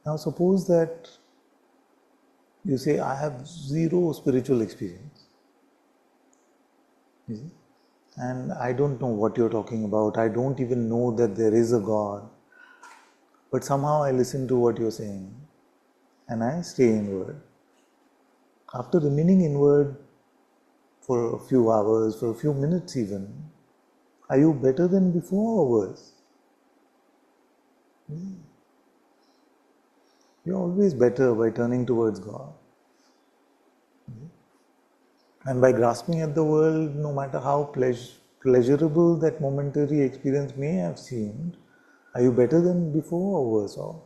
Now suppose that you say, I have zero spiritual experience. You see? And I don't know what you're talking about. I don't even know that there is a God. But somehow I listen to what you're saying and I stay inward. After remaining inward for a few hours, for a few minutes even, are you better than before or worse? You're always better by turning towards God. And by grasping at the world, no matter how pleasurable that momentary experience may have seemed, are you better than before or worse off?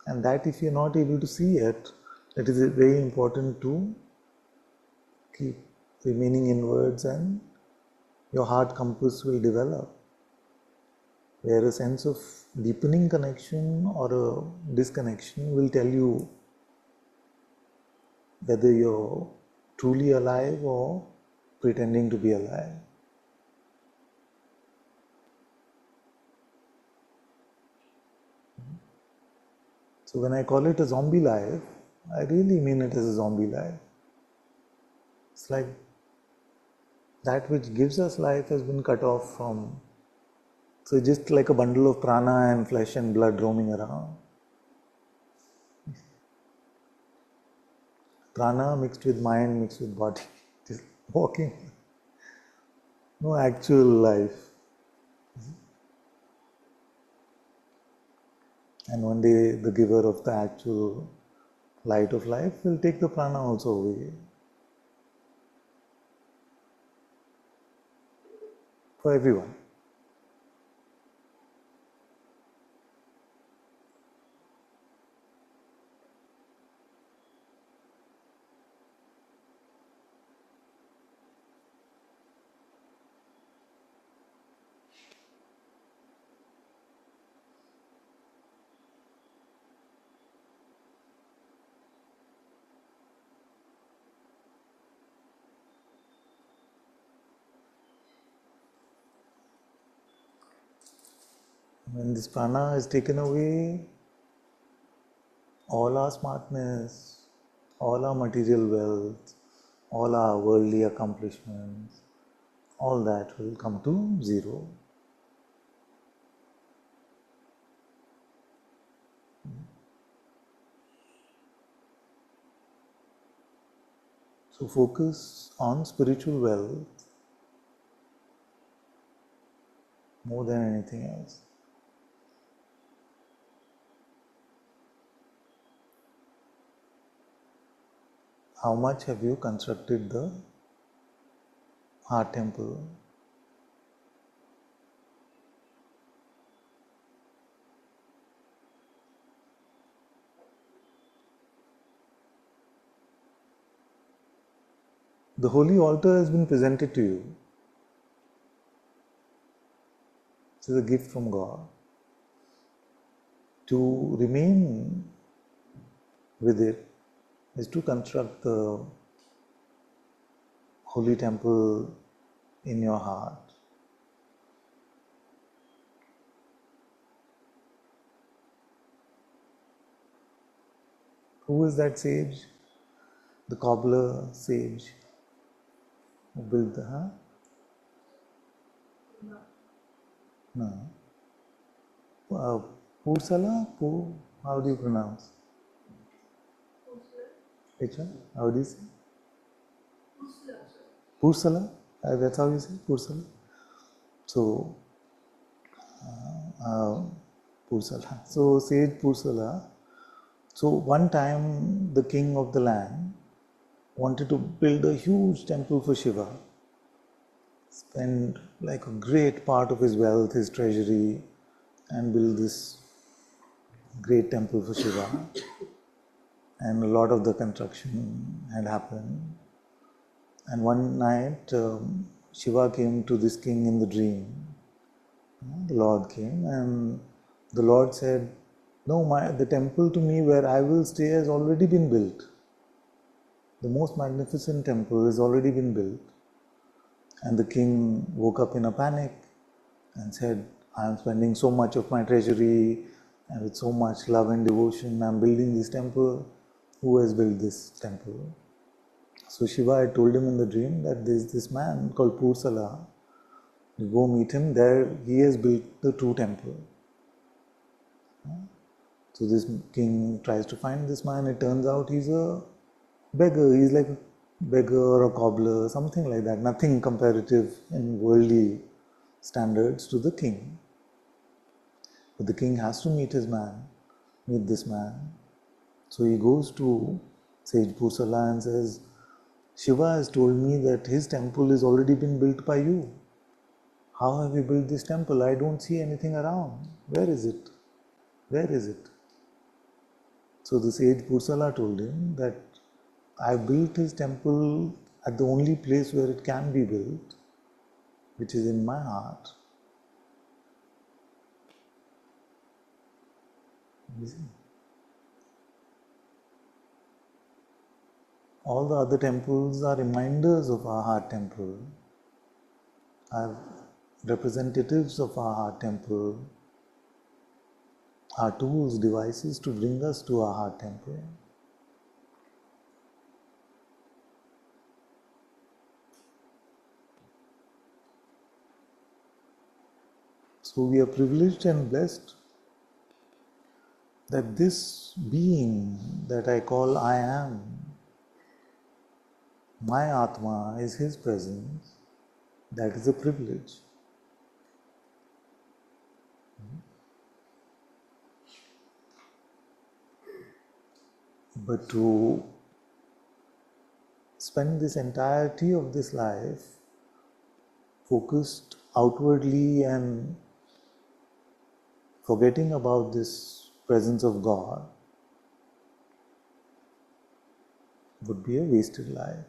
And that if you're not able to see it, it is very important to keep remaining inwards and your heart compass will develop, where a sense of deepening connection or a disconnection will tell you whether you're truly alive or pretending to be alive. So when I call it a zombie life, I really mean it as a zombie life. It's like that which gives us life has been cut off from. So just like a bundle of prana and flesh and blood roaming around. Prana mixed with mind, mixed with body, just walking. No actual life. And one day the giver of the actual light of life will take the prana also away. For everyone. When this prana is taken away, all our smartness, all our material wealth, all our worldly accomplishments, all that will come to zero. So focus on spiritual wealth more than anything else. How much have you constructed the heart temple? The holy altar has been presented to you. It is a gift from God. To remain with it is to construct the holy temple in your heart. Who is that sage? The cobbler sage who built the heart? No. Pursala? How do you pronounce? Which one? How do you say? Pursala? That's how you say? Pursala? So, Pursala. So, sage Pursala. So, one time the king of the land wanted to build a huge temple for Shiva. Spend like a great part of his wealth, his treasury, and build this great temple for Shiva. And a lot of the construction had happened. And one night, Shiva came to this king in the dream. The Lord came and the Lord said, no, the temple to me where I will stay has already been built. The most magnificent temple has already been built. And the king woke up in a panic and said, I am spending so much of my treasury, and with so much love and devotion, I'm building this temple. Who has built this temple? So Shiva had told him in the dream that there's this man called Pursala. You go meet him there, he has built the true temple. So this king tries to find this man. It turns out he's a beggar. He's like a beggar or a cobbler, something like that. Nothing comparative in worldly standards to the king. But the king has to meet this man. So he goes to sage Pursala and says, Shiva has told me that his temple has already been built by you. How have you built this temple? I don't see anything around. Where is it? Where is it? So the sage Pursala told him that I built his temple at the only place where it can be built, which is in my heart. You see? All the other temples are reminders of our heart temple, are representatives of our heart temple, are tools, devices to bring us to our heart temple. So we are privileged and blessed that this being that I call I am, my Atma, is His presence. That is a privilege. But to spend this entirety of this life focused outwardly and forgetting about this presence of God would be a wasted life.